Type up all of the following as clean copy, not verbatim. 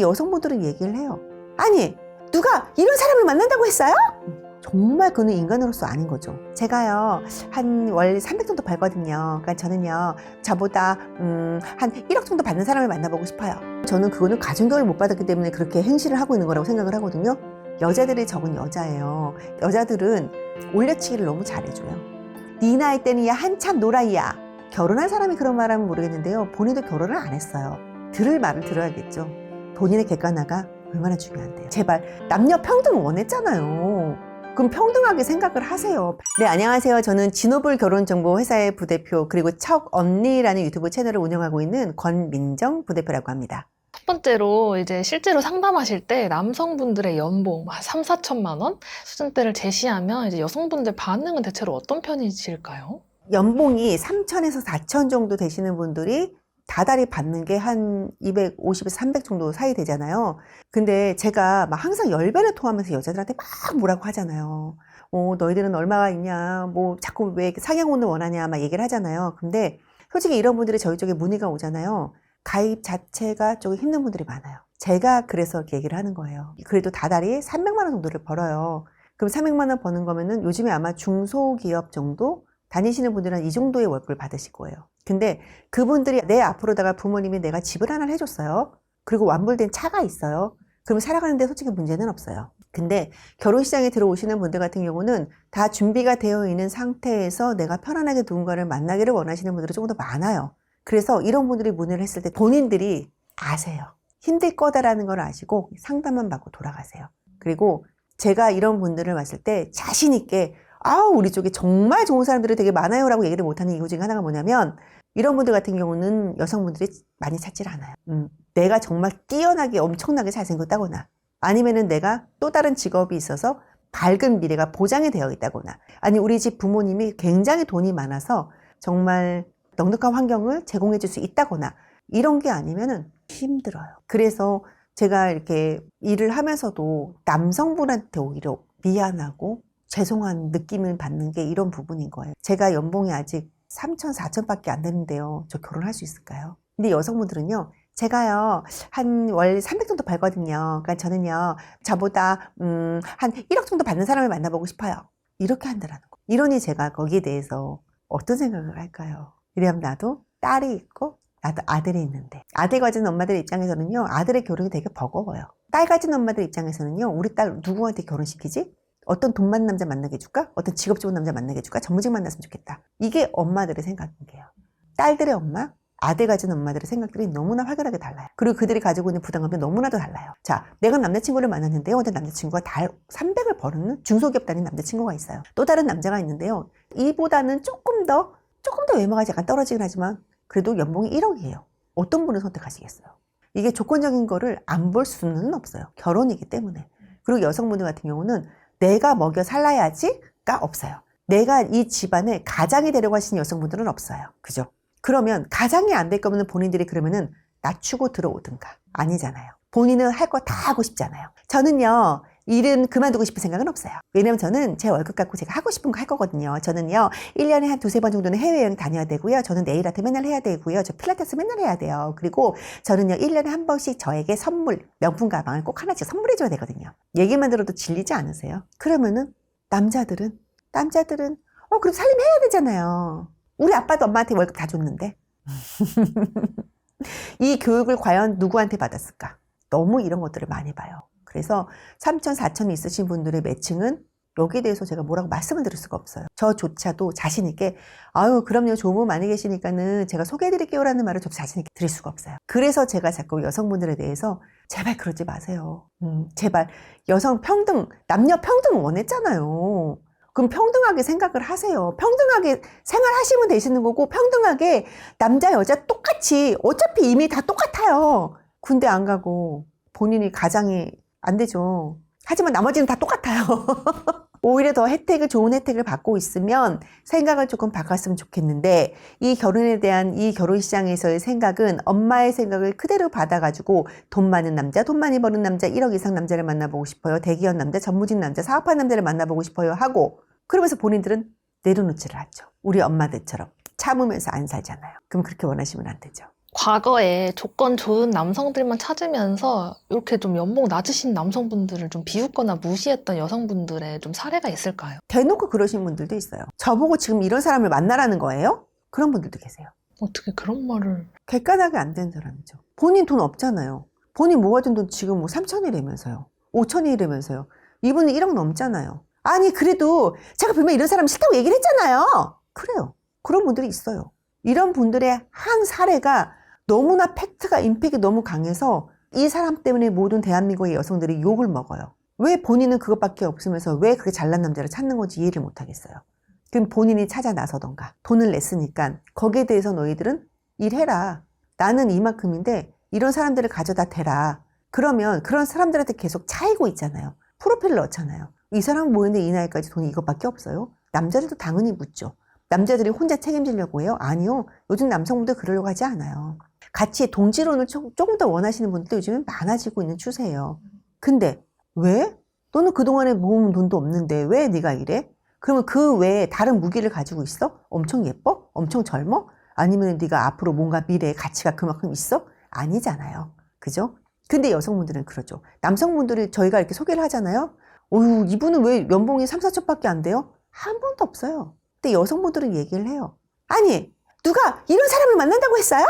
여성분들은 얘기를 해요. 아니, 누가 이런 사람을 만난다고 했어요? 정말 그는 인간으로서 아닌 거죠. 제가요, 한 월 300 정도 벌거든요. 그러니까 저는요, 저보다 한 1억 정도 받는 사람을 만나보고 싶어요. 저는 그거는 가중교육을 못 받았기 때문에 그렇게 행실을 하고 있는 거라고 생각을 하거든요. 여자들이 적은 여자예요. 여자들은 올려치기를 너무 잘해줘요. 네 나이 때는 야 한참 노라이야. 결혼한 사람이 그런 말 하면 모르겠는데요. 본인도 결혼을 안 했어요. 들을 말을 들어야겠죠. 본인의 객관화가 얼마나 중요한데요. 제발 남녀 평등을 원했잖아요. 그럼 평등하게 생각을 하세요. 네, 안녕하세요. 저는 진호불 결혼정보 회사의 부대표 그리고 척언니라는 유튜브 채널을 운영하고 있는 권민정 부대표라고 합니다. 첫 번째로 이제 실제로 상담하실 때 남성분들의 연봉 한 3, 4천만 원 수준대를 제시하면 이제 여성분들 반응은 대체로 어떤 편이실까요? 연봉이 3천에서 4천 정도 되시는 분들이 다달이 받는 게 한 250에서 300 정도 사이 되잖아요. 근데 제가 막 항상 열변을 토하면서 여자들한테 막 뭐라고 하잖아요. 너희들은 얼마가 있냐, 뭐 자꾸 왜 상향혼을 원하냐 막 얘기를 하잖아요. 근데 솔직히 이런 분들이 저희 쪽에 문의가 오잖아요. 가입 자체가 조금 힘든 분들이 많아요. 제가 그래서 이렇게 얘기를 하는 거예요. 그래도 다달이 300만 원 정도를 벌어요. 그럼 300만 원 버는 거면은 요즘에 아마 중소기업 정도 다니시는 분들은 이 정도의 월급을 받으실 거예요. 근데 그분들이 내 앞으로다가 부모님이 내가 집을 하나 해줬어요. 그리고 완불된 차가 있어요. 그럼 살아가는데 솔직히 문제는 없어요. 근데 결혼시장에 들어오시는 분들 같은 경우는 다 준비가 되어 있는 상태에서 내가 편안하게 누군가를 만나기를 원하시는 분들이 조금 더 많아요. 그래서 이런 분들이 문의를 했을 때 본인들이 아세요. 힘들 거다라는 걸 아시고 상담만 받고 돌아가세요. 그리고 제가 이런 분들을 봤을 때 자신 있게 우리 쪽에 정말 좋은 사람들이 되게 많아요 라고 얘기를 못하는 이유 중에 하나가 뭐냐면 이런 분들 같은 경우는 여성분들이 많이 찾질 않아요. 내가 정말 뛰어나게 엄청나게 잘생겼다거나 아니면은 내가 또 다른 직업이 있어서 밝은 미래가 보장이 되어 있다거나 아니 우리 집 부모님이 굉장히 돈이 많아서 정말 넉넉한 환경을 제공해 줄 수 있다거나 이런 게 아니면은 힘들어요. 그래서 제가 이렇게 일을 하면서도 남성분한테 오히려 미안하고 죄송한 느낌을 받는 게 이런 부분인 거예요. 제가 연봉이 아직 3천, 4천 밖에 안 되는데요. 저 결혼할 수 있을까요? 근데 여성분들은요. 제가요. 한 월 300 정도 벌거든요. 그러니까 저는요. 저보다 한 1억 정도 받는 사람을 만나보고 싶어요. 이렇게 한다라는 거. 이러니 제가 거기에 대해서 어떤 생각을 할까요? 이러면 나도 딸이 있고 나도 아들이 있는데 아들 가진 엄마들 입장에서는요. 아들의 결혼이 되게 버거워요. 딸 가진 엄마들 입장에서는요. 우리 딸 누구한테 결혼시키지? 어떤 돈 많은 남자 만나게 해줄까? 어떤 직업 좋은 남자 만나게 해줄까? 정무직 만났으면 좋겠다. 이게 엄마들의 생각이에요. 딸들의 엄마, 아들 가진 엄마들의 생각들이 너무나 확연하게 달라요. 그리고 그들이 가지고 있는 부담감도 너무나도 달라요. 자, 내가 남자친구를 만났는데요. 근데 남자친구가 달 300을 버는 중소기업 다닌 남자친구가 있어요. 또 다른 남자가 있는데요. 이보다는 조금 더 외모가 약간 떨어지긴 하지만 그래도 연봉이 1억이에요. 어떤 분을 선택하시겠어요? 이게 조건적인 거를 안 볼 수는 없어요. 결혼이기 때문에. 그리고 여성분들 같은 경우는 내가 먹여 살라야지가 없어요. 내가 이 집안에 가장이 되려고 하시는 여성분들은 없어요. 그죠? 그러면 가장이 안 될 거면 본인들이 그러면은 낮추고 들어오든가. 아니잖아요. 본인은 할 거 다 하고 싶잖아요. 저는요, 일은 그만두고 싶은 생각은 없어요. 왜냐면 저는 제 월급 갖고 제가 하고 싶은 거 할 거거든요. 저는요, 1년에 한 2-3번 정도는 해외여행 다녀야 되고요. 저는 네일 아트 맨날 해야 되고요. 저 필라테스 맨날 해야 돼요. 그리고 저는요, 1년에 한 번씩 저에게 선물, 명품 가방을 꼭 하나씩 선물해줘야 되거든요. 얘기만 들어도 질리지 않으세요? 그러면은, 남자들은, 그럼 살림해야 되잖아요. 우리 아빠도 엄마한테 월급 다 줬는데. 이 교육을 과연 누구한테 받았을까? 너무 이런 것들을 많이 봐요. 그래서 3천, 4천 있으신 분들의 매칭은 여기에 대해서 제가 뭐라고 말씀을 드릴 수가 없어요. 저조차도 자신 있게 그럼요 좋은 분 많이 계시니까는 제가 소개해드릴게요 라는 말을 좀 자신 있게 드릴 수가 없어요. 그래서 제가 자꾸 여성분들에 대해서 제발 그러지 마세요. 제발 여성 평등, 남녀 평등 원했잖아요. 그럼 평등하게 생각을 하세요. 평등하게 생활하시면 되시는 거고 평등하게 남자 여자 똑같이 어차피 이미 다 똑같아요. 군대 안 가고 본인이 가장이 안 되죠. 하지만 나머지는 다 똑같아요. 오히려 더 좋은 혜택을 받고 있으면 생각을 조금 바꿨으면 좋겠는데 이 결혼에 대한 이 결혼시장에서의 생각은 엄마의 생각을 그대로 받아가지고 돈 많은 남자, 돈 많이 버는 남자, 1억 이상 남자를 만나보고 싶어요. 대기업 남자, 전무직 남자, 사업하는 남자를 만나보고 싶어요 하고 그러면서 본인들은 내려놓지를 않죠. 우리 엄마들처럼 참으면서 안 살잖아요. 그럼 그렇게 원하시면 안 되죠. 과거에 조건 좋은 남성들만 찾으면서 이렇게 좀 연봉 낮으신 남성분들을 좀 비웃거나 무시했던 여성분들의 좀 사례가 있을까요? 대놓고 그러신 분들도 있어요. 저보고 지금 이런 사람을 만나라는 거예요? 그런 분들도 계세요. 어떻게 그런 말을. 객관하게 안 된 사람이죠. 본인 돈 없잖아요. 본인 모아둔 돈 지금 뭐 3천이라면서요. 5천이라면서요. 이분은 1억 넘잖아요. 아니 그래도 제가 분명히 이런 사람 싫다고 얘기를 했잖아요. 그래요. 그런 분들이 있어요. 이런 분들의 한 사례가 너무나 팩트가 임팩이 너무 강해서 이 사람 때문에 모든 대한민국의 여성들이 욕을 먹어요. 왜 본인은 그것밖에 없으면서 왜 그렇게 잘난 남자를 찾는 건지 이해를 못 하겠어요. 그럼 본인이 찾아 나서던가 돈을 냈으니까 거기에 대해서 너희들은 일해라. 나는 이만큼인데 이런 사람들을 가져다 대라. 그러면 그런 사람들한테 계속 차이고 있잖아요. 프로필을 넣잖아요. 이 사람 모였는데 이 나이까지 돈이 이것밖에 없어요? 남자들도 당연히 묻죠. 남자들이 혼자 책임지려고 해요? 아니요. 요즘 남성분들 그러려고 하지 않아요. 같이 동지론을 조금 더 원하시는 분들도 요즘은 많아지고 있는 추세예요. 근데 왜? 너는 그동안에 모은 돈도 없는데 왜 네가 이래? 그러면 그 외에 다른 무기를 가지고 있어? 엄청 예뻐? 엄청 젊어? 아니면 네가 앞으로 뭔가 미래에 가치가 그만큼 있어? 아니잖아요. 그죠? 근데 여성분들은 그러죠. 남성분들이 저희가 이렇게 소개를 하잖아요. 어휴, 이분은 왜 연봉이 3, 4천밖에 안 돼요? 한 번도 없어요. 근데 여성분들은 얘기를 해요. 아니, 누가 이런 사람을 만난다고 했어요?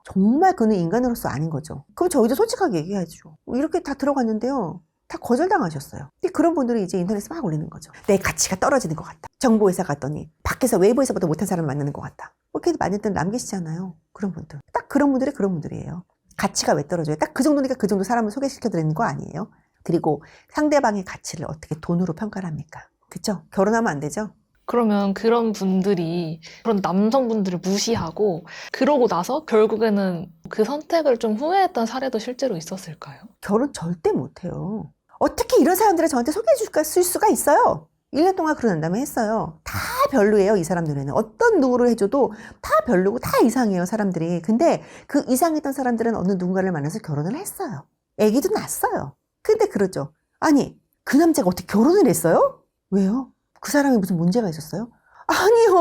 정말 그는 인간으로서 아닌 거죠. 그럼 저희도 솔직하게 얘기하죠. 이렇게 다 들어갔는데요. 다 거절당하셨어요. 근데 그런 분들이 이제 인터넷에 막 올리는 거죠. 내 가치가 떨어지는 것 같다. 정보회사 갔더니 밖에서 외부에서보다 못한 사람을 만나는 것 같다. 이렇게 많이 남기시잖아요. 그런 분들. 딱 그런 분들이 그런 분들이에요. 가치가 왜 떨어져요? 딱 그 정도니까 그 정도 사람을 소개시켜드리는 거 아니에요? 그리고 상대방의 가치를 어떻게 돈으로 평가를 합니까? 그쵸? 결혼하면 안 되죠? 그러면 그런 분들이 그런 남성분들을 무시하고 그러고 나서 결국에는 그 선택을 좀 후회했던 사례도 실제로 있었을까요? 결혼 절대 못해요. 어떻게 이런 사람들을 저한테 소개해 쓸 수가 있어요? 1년 동안 그런 다음에 했어요. 다 별로예요, 이 사람 눈에는. 어떤 누구를 해줘도 다 별로고 다 이상해요, 사람들이. 근데 그 이상했던 사람들은 어느 누군가를 만나서 결혼을 했어요. 아기도 낳았어요. 근데 그러죠. 아니, 그 남자가 어떻게 결혼을 했어요? 왜요? 그 사람이 무슨 문제가 있었어요? 아니요.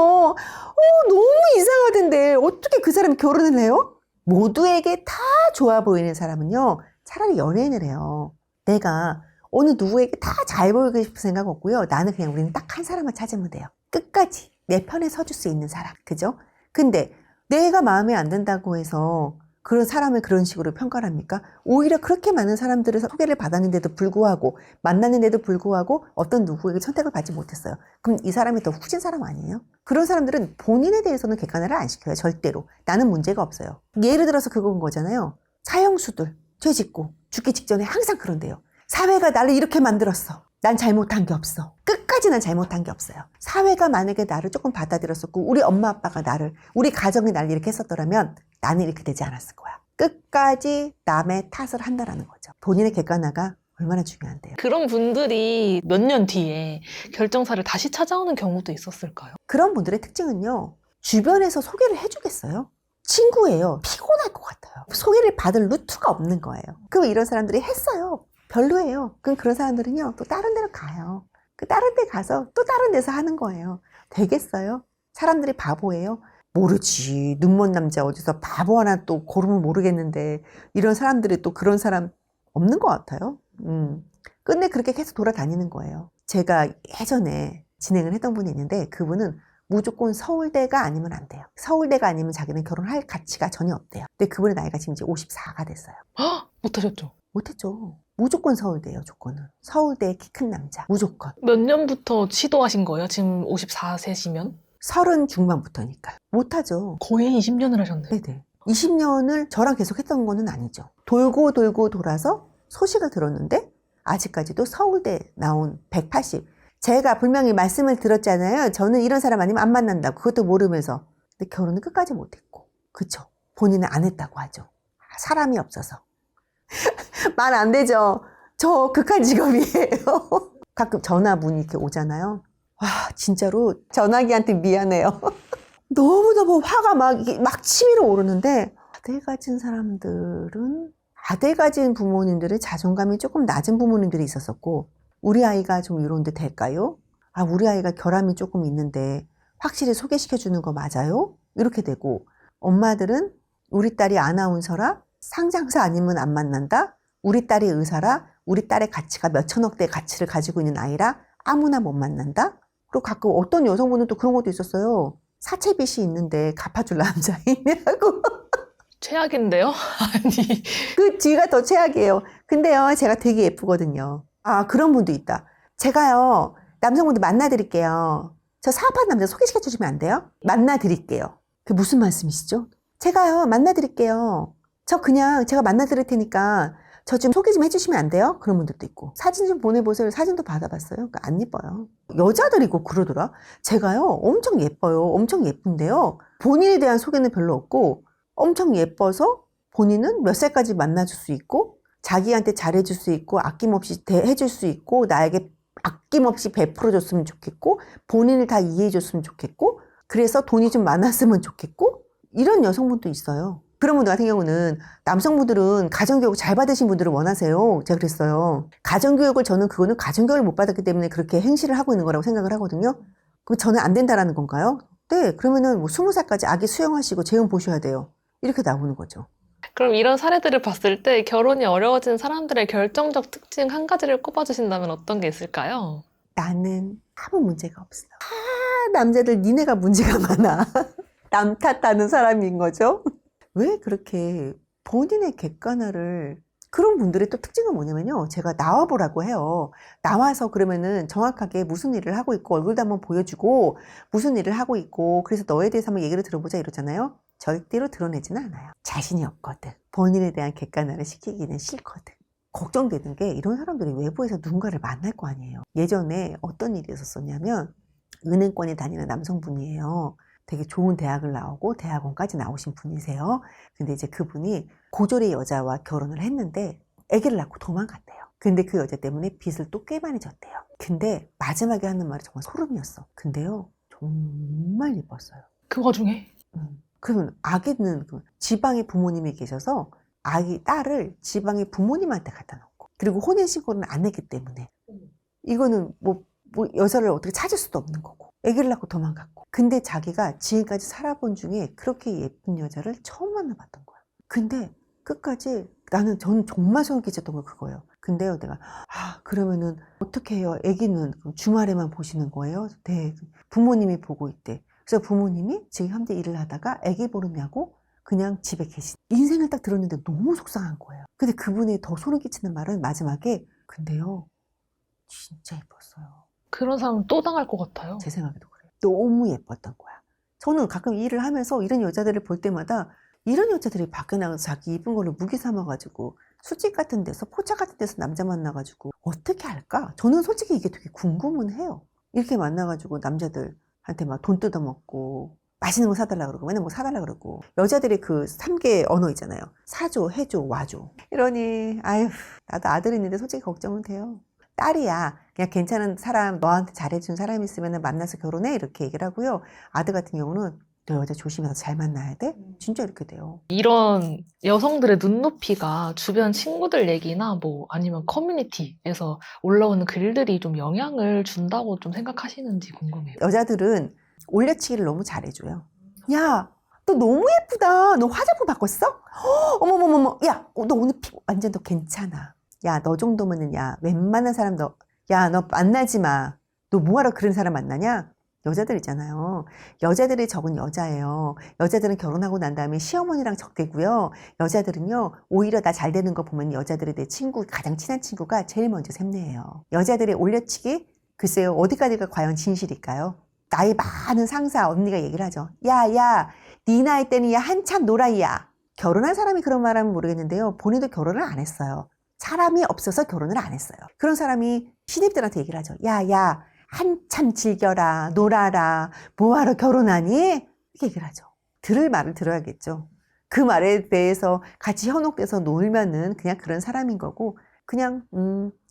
너무 이상하던데 어떻게 그 사람이 결혼을 해요? 모두에게 다 좋아 보이는 사람은요. 차라리 연예인을 해요. 내가 어느 누구에게 다 잘 보이고 싶은 생각 없고요. 나는 그냥 우리는 딱 한 사람만 찾으면 돼요. 끝까지 내 편에 서줄 수 있는 사람. 그죠? 근데 내가 마음에 안 든다고 해서 그런 사람을 그런 식으로 평가를 합니까? 오히려 그렇게 많은 사람들을 소개를 받았는데도 불구하고 만났는데도 불구하고 어떤 누구에게 선택을 받지 못했어요. 그럼 이 사람이 더 후진 사람 아니에요? 그런 사람들은 본인에 대해서는 객관화를 안 시켜요. 절대로. 나는 문제가 없어요. 예를 들어서 그건 거잖아요. 사형수들 죄 짓고 죽기 직전에 항상 그런데요. 사회가 나를 이렇게 만들었어. 난 잘못한 게 없어. 끝까지 난 잘못한 게 없어요. 사회가 만약에 나를 조금 받아들였었고 우리 엄마 아빠가 우리 가정이 나를 이렇게 했었더라면 나는 이렇게 되지 않았을 거야. 끝까지 남의 탓을 한다라는 거죠. 본인의 객관화가 얼마나 중요한데요. 그런 분들이 몇 년 뒤에 결정사를 다시 찾아오는 경우도 있었을까요? 그런 분들의 특징은요. 주변에서 소개를 해주겠어요? 친구예요. 피곤할 것 같아요. 소개를 받을 루트가 없는 거예요. 그럼 이런 사람들이 했어요. 별로예요. 그럼 그런 사람들은요. 또 다른 데로 가요. 그 다른 데 가서 또 다른 데서 하는 거예요. 되겠어요? 사람들이 바보예요? 모르지. 눈먼 남자 어디서 바보 하나 또 고르면 모르겠는데 이런 사람들이 또 그런 사람 없는 것 같아요. 끝내 그렇게 계속 돌아다니는 거예요. 제가 예전에 진행을 했던 분이 있는데 그분은 무조건 서울대가 아니면 안 돼요. 서울대가 아니면 자기는 결혼할 가치가 전혀 없대요. 근데 그분의 나이가 지금 이제 54가 됐어요. 헉! 못하셨죠? 못했죠. 무조건 서울대예요, 조건은. 서울대 키 큰 남자. 무조건. 몇 년부터 시도하신 거예요? 지금 54세시면? 30 중반부터니까. 못하죠. 거의 20년을 하셨네요. 네네. 20년을 저랑 계속 했던 거는 아니죠. 돌고 돌고 돌아서 소식을 들었는데 아직까지도 서울대 나온 180. 제가 분명히 말씀을 들었잖아요. 저는 이런 사람 아니면 안 만난다고. 그것도 모르면서. 근데 결혼은 끝까지 못했고. 그쵸. 본인은 안 했다고 하죠. 사람이 없어서. 말 안 되죠. 저 극한 직업이에요. 가끔 전화문이 이렇게 오잖아요. 와, 진짜로 전화기한테 미안해요. 너무너무 화가 막 치밀어 오르는데, 아들 가진 사람들은, 아들 가진 부모님들의 자존감이 조금 낮은 부모님들이 있었었고, 우리 아이가 좀 이런데 될까요? 아, 우리 아이가 결함이 조금 있는데, 확실히 소개시켜주는 거 맞아요? 이렇게 되고, 엄마들은 우리 딸이 아나운서라, 상장사 아니면 안 만난다, 우리 딸이 의사라, 우리 딸의 가치가 몇천억대의 가치를 가지고 있는 아이라 아무나 못 만난다. 그리고 가끔 어떤 여성분은 또 그런 것도 있었어요. 사채빚이 있는데 갚아줄 남자이냐고. 최악인데요? 아니. 그 뒤가 더 최악이에요. 근데요, 제가 되게 예쁘거든요. 아, 그런 분도 있다. 제가요, 남성분들 만나드릴게요. 저 사업하는 남자 소개시켜 주시면 안 돼요? 만나드릴게요. 그게 무슨 말씀이시죠? 제가요, 만나드릴게요. 제가 만나드릴 테니까 저 좀 소개 좀 해주시면 안 돼요? 그런 분들도 있고. 사진 좀 보내보세요. 사진도 받아봤어요. 그러니까 안 예뻐요. 여자들이고 그러더라. 제가요, 엄청 예뻐요. 엄청 예쁜데요. 본인에 대한 소개는 별로 없고, 엄청 예뻐서 본인은 몇 살까지 만나줄 수 있고, 자기한테 잘해줄 수 있고, 아낌없이 해줄 수 있고, 나에게 아낌없이 베풀어줬으면 좋겠고, 본인을 다 이해해줬으면 좋겠고, 그래서 돈이 좀 많았으면 좋겠고, 이런 여성분도 있어요. 그런 분들 같은 경우는 남성분들은 가정교육 잘 받으신 분들을 원하세요. 제가 그랬어요. 그거는 가정교육을 못 받았기 때문에 그렇게 행실을 하고 있는 거라고 생각을 하거든요. 그럼 저는 안 된다라는 건가요? 네, 그러면은 뭐 20살까지 아기 수영하시고 재혼 보셔야 돼요. 이렇게 나오는 거죠. 그럼 이런 사례들을 봤을 때 결혼이 어려워진 사람들의 결정적 특징 한 가지를 꼽아주신다면 어떤 게 있을까요? 나는 아무 문제가 없어. 남자들 니네가 문제가 많아. 남 탓하는 사람인 거죠. 왜 그렇게 본인의 객관화를, 그런 분들의 또 특징은 뭐냐면요. 제가 나와보라고 해요. 나와서 그러면은 정확하게 무슨 일을 하고 있고 얼굴도 한번 보여주고 무슨 일을 하고 있고 그래서 너에 대해서 한번 얘기를 들어보자 이러잖아요. 절대로 드러내지는 않아요. 자신이 없거든. 본인에 대한 객관화를 시키기는 싫거든. 걱정되는 게 이런 사람들이 외부에서 누군가를 만날 거 아니에요. 예전에 어떤 일이 있었었냐면 은행권에 다니는 남성분이에요. 되게 좋은 대학을 나오고 대학원까지 나오신 분이세요. 근데 이제 그분이 고졸의 여자와 결혼을 했는데 아기를 낳고 도망갔대요. 근데 그 여자 때문에 빚을 또 꽤 많이 졌대요. 근데 마지막에 하는 말이 정말 소름이었어. 근데요, 정말 예뻤어요. 그 와중에? 그러면 아기는 지방에 부모님이 계셔서 딸을 지방의 부모님한테 갖다 놓고, 그리고 혼인신고는 안 했기 때문에 이거는 뭐 여자를 어떻게 찾을 수도 없는 거고, 아기를 낳고 도망갔고. 근데 자기가 지금까지 살아본 중에 그렇게 예쁜 여자를 처음 만나봤던 거야. 근데 끝까지 저는 정말 소름 끼쳤던 거 그거예요. 근데요, 내가 그러면은 어떻게 해요? 아기는 주말에만 보시는 거예요? 네, 부모님이 보고 있대. 그래서 부모님이 지금 현재 일을 하다가 아기 보느냐고 그냥 집에 인생을 딱 들었는데 너무 속상한 거예요. 근데 그분이 더 소름 끼치는 말은 마지막에, 근데요, 진짜 예뻤어요. 그런 사람 또 당할 것 같아요. 제 생각에도 그래요. 너무 예뻤던 거야. 저는 가끔 일을 하면서 이런 여자들을 볼 때마다 이런 여자들이 밖에 나가서 자기 입은 걸로 무기 삼아가지고 술집 같은 데서, 포차 같은 데서 남자 만나가지고 어떻게 할까? 저는 솔직히 이게 되게 궁금은 해요. 이렇게 만나가지고 남자들한테 막 돈 뜯어먹고 맛있는 거 사달라 그러고 맨날 뭐 사달라 그러고, 여자들이 그 3개 언어 있잖아요. 사줘, 해줘, 와줘. 이러니 아유, 나도 아들 있는데 솔직히 걱정은 돼요. 딸이야, 그냥 괜찮은 사람, 너한테 잘해준 사람 있으면 만나서 결혼해, 이렇게 얘기를 하고요. 아들 같은 경우는 너 여자 조심해서 잘 만나야 돼? 진짜 이렇게 돼요. 이런 여성들의 눈높이가 주변 친구들 얘기나 뭐 아니면 커뮤니티에서 올라오는 글들이 좀 영향을 준다고 좀 생각하시는지 궁금해요. 여자들은 올려치기를 너무 잘해줘요. 야, 너 너무 예쁘다. 너 화장품 바꿨어? 어머머머머. 야, 너 오늘 피부 완전 너 괜찮아. 야, 너 정도면은, 야, 웬만한 사람 너 만나지 마. 너 뭐하러 그런 사람 만나냐? 여자들 있잖아요. 여자들이 적은 여자예요. 여자들은 결혼하고 난 다음에 시어머니랑 적대고요. 여자들은요, 오히려 나 잘 되는 거 보면 여자들이 내 친구, 가장 친한 친구가 제일 먼저 샘내요. 여자들의 올려치기, 글쎄요, 어디까지가 과연 진실일까요? 나이 많은 상사 언니가 얘기를 하죠. 야, 네 나이 때는 야 한참 노라이야. 결혼한 사람이 그런 말하면 모르겠는데요. 본인도 결혼을 안 했어요. 사람이 없어서 결혼을 안 했어요. 그런 사람이 신입들한테 얘기를 하죠. 야, 한참 즐겨라, 놀아라, 뭐하러 결혼하니? 이렇게 얘기를 하죠. 들을 말을 들어야겠죠. 그 말에 대해서 같이 현혹돼서 놀면은 그냥 그런 사람인 거고, 그냥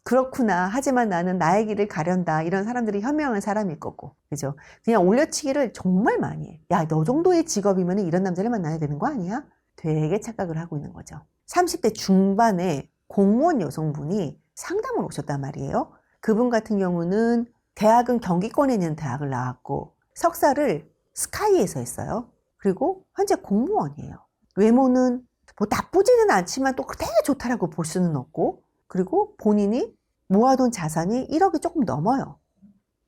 그렇구나, 하지만 나는 나의 길을 가련다, 이런 사람들이 현명한 사람일 거고, 그죠? 그냥 올려치기를 정말 많이 해. 야, 너 정도의 직업이면 이런 남자를 만나야 되는 거 아니야? 되게 착각을 하고 있는 거죠. 30대 중반에 공무원 여성분이 상담을 오셨단 말이에요. 그분 같은 경우는 대학은 경기권에 있는 대학을 나왔고 석사를 스카이에서 했어요. 그리고 현재 공무원이에요. 외모는 뭐 나쁘지는 않지만 또 되게 좋다라고 볼 수는 없고, 그리고 본인이 모아둔 자산이 1억이 조금 넘어요.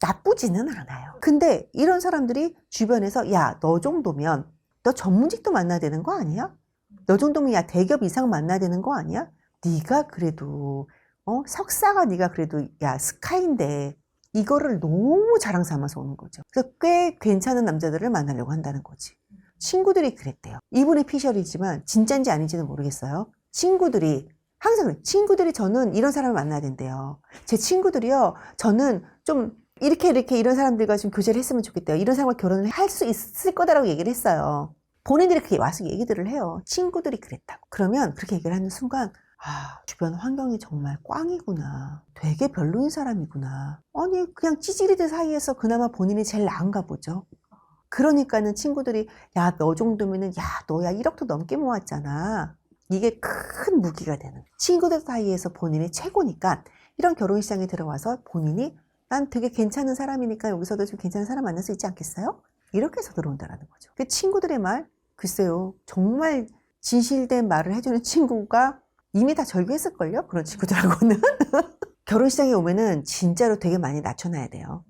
나쁘지는 않아요. 근데 이런 사람들이 주변에서 야, 너 정도면 너 전문직도 만나야 되는 거 아니야? 너 정도면 야, 대기업 이상 만나야 되는 거 아니야? 네가 그래도 석사가 네가 그래도 야, 스카이인데 이거를 너무 자랑 삼아서 오는 거죠. 그래서 꽤 괜찮은 남자들을 만나려고 한다는 거지. 친구들이 그랬대요. 이분의 피셜이지만 진짜인지 아닌지는 모르겠어요. 친구들이 항상 그래요. 친구들이 저는 이런 사람을 만나야 된대요. 제 친구들이요. 저는 좀 이렇게 이런 사람들과 좀 교제를 했으면 좋겠대요. 이런 사람과 결혼을 할 수 있을 거다라고 얘기를 했어요. 본인들이 그렇게 와서 얘기들을 해요. 친구들이 그랬다고. 그러면 그렇게 얘기를 하는 순간 주변 환경이 정말 꽝이구나. 되게 별로인 사람이구나. 아니 그냥 찌질이들 사이에서 그나마 본인이 제일 나은가 보죠. 그러니까는 친구들이 야, 너 정도면은 야, 너야 1억도 넘게 모았잖아. 이게 큰 무기가 되는. 친구들 사이에서 본인이 최고니까 이런 결혼 시장에 들어와서 본인이 난 되게 괜찮은 사람이니까 여기서도 좀 괜찮은 사람 만날 수 있지 않겠어요? 이렇게 해서 들어온다는 거죠. 그 친구들의 말, 글쎄요. 정말 진실된 말을 해주는 친구가 이미 다 절교했을걸요? 그런 친구들하고는. 결혼 시장에 오면은 진짜로 되게 많이 낮춰놔야 돼요.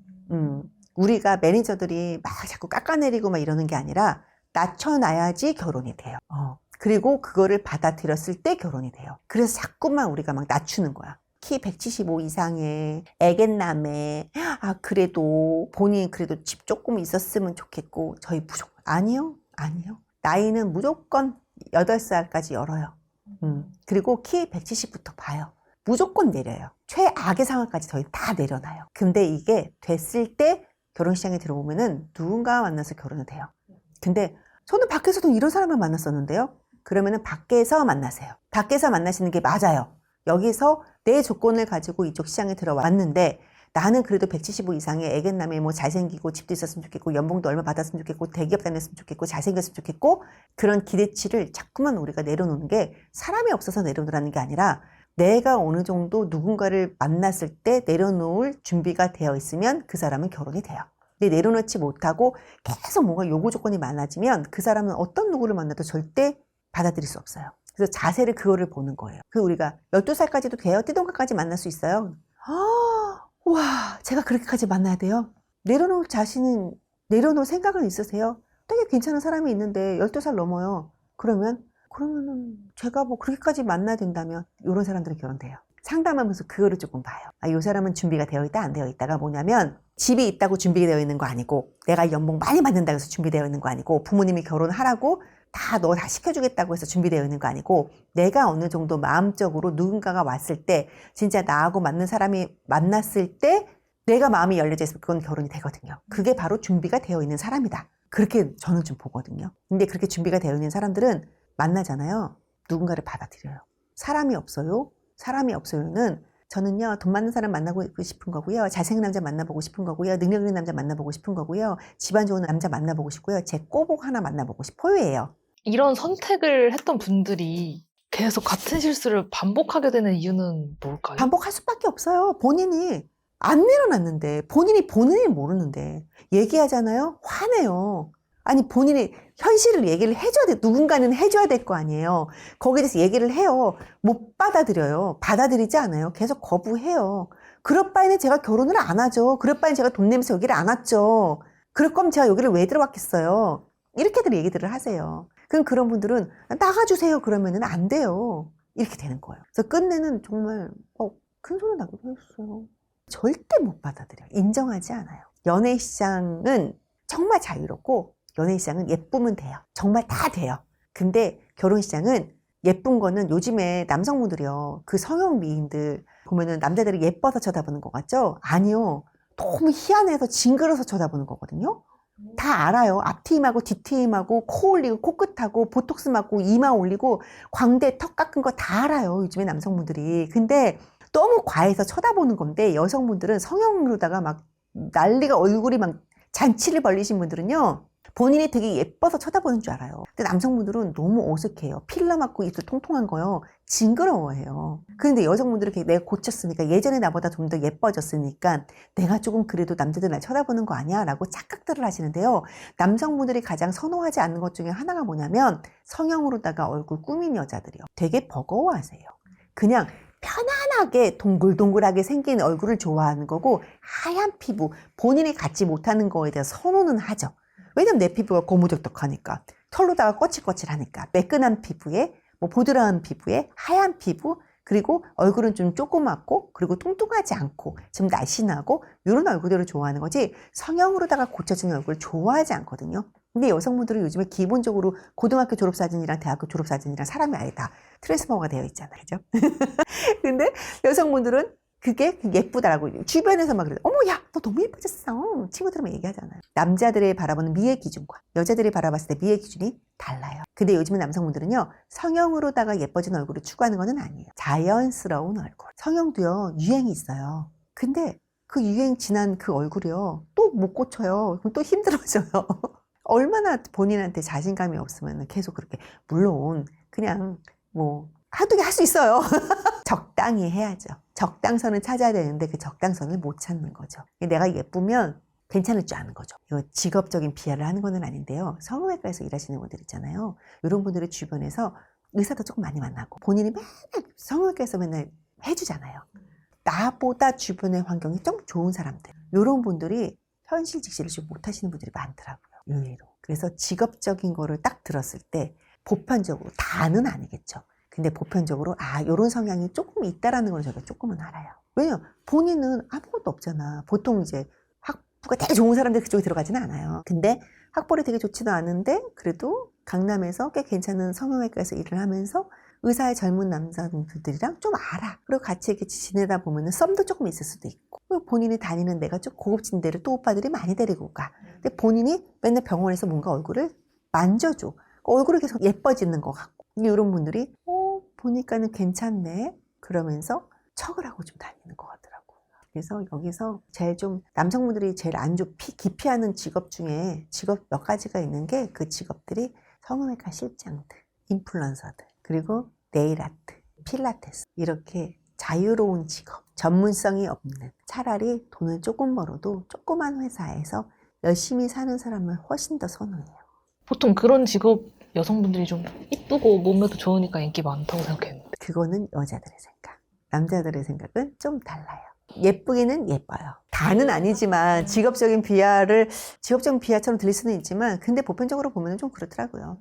우리가 매니저들이 막 자꾸 깎아내리고 막 이러는 게 아니라 낮춰놔야지 결혼이 돼요. 그리고 그거를 받아들였을 때 결혼이 돼요. 그래서 자꾸만 우리가 막 낮추는 거야. 키 175 이상의 애견남에 그래도 본인 그래도 집 조금 있었으면 좋겠고 저희 무조건 아니요. 나이는 무조건 8살까지 열어요. 그리고 키 170부터 봐요. 무조건 내려요. 최악의 상황까지 저희 다 내려놔요. 근데 이게 됐을 때 결혼시장에 들어오면은 누군가와 만나서 결혼을 돼요. 근데 저는 밖에서도 이런 사람을 만났었는데요. 그러면은 밖에서 만나세요. 밖에서 만나시는 게 맞아요. 여기서 내 조건을 가지고 이쪽 시장에 들어왔는데 나는 그래도 175 이상의 애견남에 뭐 잘생기고 집도 있었으면 좋겠고 연봉도 얼마 받았으면 좋겠고 대기업 다녔으면 좋겠고 잘생겼으면 좋겠고 그런 기대치를 자꾸만 우리가 내려놓는 게 사람이 없어서 내려놓으라는 게 아니라 내가 어느 정도 누군가를 만났을 때 내려놓을 준비가 되어 있으면 그 사람은 결혼이 돼요. 근데 내려놓지 못하고 계속 뭔가 요구 조건이 많아지면 그 사람은 어떤 누구를 만나도 절대 받아들일 수 없어요. 그래서 자세를 그거를 보는 거예요. 그 우리가 12살까지도 돼요? 띠동갑까지 만날 수 있어요? 와, 제가 그렇게까지 만나야 돼요? 내려놓을 생각은 있으세요? 되게 괜찮은 사람이 있는데 12살 넘어요. 그러면은 제가 뭐 그렇게까지 만나야 된다면 이런 사람들은 결혼돼요. 상담하면서 그거를 조금 봐요. 이 사람은 준비가 되어 있다, 안 되어 있다가 뭐냐면 집이 있다고 준비되어 있는 거 아니고 내가 연봉 많이 받는다고 해서 준비되어 있는 거 아니고 부모님이 결혼하라고 너 다 시켜주겠다고 해서 준비되어 있는 거 아니고 내가 어느 정도 마음적으로 누군가가 왔을 때 진짜 나하고 맞는 사람이 만났을 때 내가 마음이 열려져 있으면 그건 결혼이 되거든요. 그게 바로 준비가 되어 있는 사람이다. 그렇게 저는 좀 보거든요. 근데 그렇게 준비가 되어 있는 사람들은 만나잖아요. 누군가를 받아들여요. 사람이 없어요는 저는요, 돈 많은 사람 만나고 싶은 거고요. 잘생긴 남자 만나보고 싶은 거고요. 능력 있는 남자 만나보고 싶은 거고요. 집안 좋은 남자 만나보고 싶고요. 제 꼬복 하나 만나보고 싶어요예요. 이런 선택을 했던 분들이 계속 같은 실수를 반복하게 되는 이유는 뭘까요? 반복할 수밖에 없어요. 본인이 안 내려놨는데, 본인이 모르는데, 얘기하잖아요? 화내요. 아니, 본인이 현실을 얘기를 해줘야 돼. 누군가는 해줘야 될 거 아니에요. 거기에 대해서 얘기를 해요. 못 받아들여요. 받아들이지 않아요. 계속 거부해요. 그럴 바에는 제가 결혼을 안 하죠. 그럴 바에는 제가 돈 내면서 여기를 안 왔죠. 그럴 거면 제가 여기를 왜 들어왔겠어요. 이렇게들 얘기들을 하세요. 그럼 그런 분들은 나가주세요. 그러면은 안 돼요. 이렇게 되는 거예요. 그래서 끝내는 정말 큰 소리 나기도 했어요. 절대 못 받아들여요. 인정하지 않아요. 연애 시장은 정말 자유롭고 연애 시장은 예쁘면 돼요. 정말 다 돼요. 근데 결혼 시장은 예쁜 거는 요즘에 남성분들이요. 그 성형 미인들 보면은 남자들이 예뻐서 쳐다보는 거 같죠? 아니요. 너무 희한해서 징그러서 쳐다보는 거거든요. 다 알아요. 앞트임하고 뒤트임하고 코 올리고 코끝하고 보톡스 맞고 이마 올리고 광대 턱 깎은 거 다 알아요. 요즘에 남성분들이. 근데 너무 과해서 쳐다보는 건데 여성분들은 성형으로다가 막 난리가 얼굴이 막 잔치를 벌리신 분들은요. 본인이 되게 예뻐서 쳐다보는 줄 알아요. 근데 남성분들은 너무 어색해요. 필러 맞고 입술 통통한 거요. 징그러워해요. 그런데 여성분들은 이렇게 내가 고쳤으니까 예전에 나보다 좀 더 예뻐졌으니까 내가 조금 그래도 남자들 날 쳐다보는 거 아니야? 라고 착각들을 하시는데요. 남성분들이 가장 선호하지 않는 것 중에 하나가 뭐냐면 성형으로다가 얼굴 꾸민 여자들이요. 되게 버거워하세요. 그냥 편안하게 동글동글하게 생긴 얼굴을 좋아하는 거고 하얀 피부, 본인이 갖지 못하는 거에 대해서 선호는 하죠. 왜냐면 내 피부가 고무적덕하니까 털로다가 거칠거칠하니까 매끈한 피부에 뭐 보드라운 피부에 하얀 피부 그리고 얼굴은 좀 조그맣고 그리고 뚱뚱하지 않고 좀 날씬하고 이런 얼굴들을 좋아하는 거지 성형으로다가 고쳐진 얼굴을 좋아하지 않거든요. 근데 여성분들은 요즘에 기본적으로 고등학교 졸업사진이랑 대학교 졸업사진이랑 사람이 아예 다 트랜스퍼가 되어 있잖아요. 그죠? 근데 여성분들은 그게 예쁘다라고 주변에서 막 그래요. 어머 야 너 너무 예뻐졌어. 친구들만 얘기하잖아요. 남자들이 바라보는 미의 기준과 여자들이 바라봤을 때 미의 기준이 달라요. 근데 요즘에 남성분들은요 성형으로다가 예뻐진 얼굴을 추구하는 건 아니에요. 자연스러운 얼굴. 성형도요 유행이 있어요. 근데 그 유행 지난 그 얼굴이요 또 못 고쳐요. 그럼 또 힘들어져요. 얼마나 본인한테 자신감이 없으면 계속 그렇게 물론 그냥 뭐 한두 개 할 수 있어요. 적당히 해야죠. 적당선을 찾아야 되는데 그 적당선을 못 찾는 거죠. 내가 예쁘면 괜찮을 줄 아는 거죠. 이거 직업적인 비하를 하는 건 아닌데요. 성형외과에서 일하시는 분들 있잖아요. 이런 분들의 주변에서 의사도 조금 많이 만나고 본인이 맨날 성형외과에서 맨날 해주잖아요. 나보다 주변의 환경이 좀 좋은 사람들. 이런 분들이 현실 직시를 좀 못하시는 분들이 많더라고요. 의외로. 그래서 직업적인 거를 딱 들었을 때 보편적으로 다는 아니겠죠. 근데 보편적으로 이런 성향이 조금 있다라는 걸 저희가 조금은 알아요. 왜냐면 본인은 아무것도 없잖아. 보통 이제 학부가 되게 좋은 사람들 그쪽에 들어가지는 않아요. 근데 학벌이 되게 좋지도 않은데 그래도 강남에서 꽤 괜찮은 성형외과에서 일을 하면서 의사의 젊은 남자분들이랑 좀 알아. 그리고 같이 이렇게 지내다 보면은 썸도 조금 있을 수도 있고. 그리고 본인이 다니는 데가 좀 고급진 데를 또 오빠들이 많이 데리고 가. 근데 본인이 맨날 병원에서 뭔가 얼굴을 만져줘. 얼굴이 계속 예뻐지는 것 같고. 이런 분들이 보니까는 괜찮네. 그러면서 척을 하고 좀 다니는 것 같더라고요. 그래서 여기서 제일 좀 남성분들이 제일 안 기피하는 직업 중에 직업 몇 가지가 있는 게 그 직업들이 성형외과 실장들, 인플루언서들, 그리고 네일아트, 필라테스 이렇게 자유로운 직업, 전문성이 없는 차라리 돈을 조금 벌어도 조그만 회사에서 열심히 사는 사람을 훨씬 더 선호해요. 보통 그런 직업 여성분들이 좀 이쁘고 몸매도 좋으니까 인기 많다고 생각했는데. 그거는 여자들의 생각. 남자들의 생각은 좀 달라요. 예쁘기는 예뻐요. 다는 아니지만 직업적인 비하처럼 들릴 수는 있지만 근데 보편적으로 보면 좀 그렇더라고요.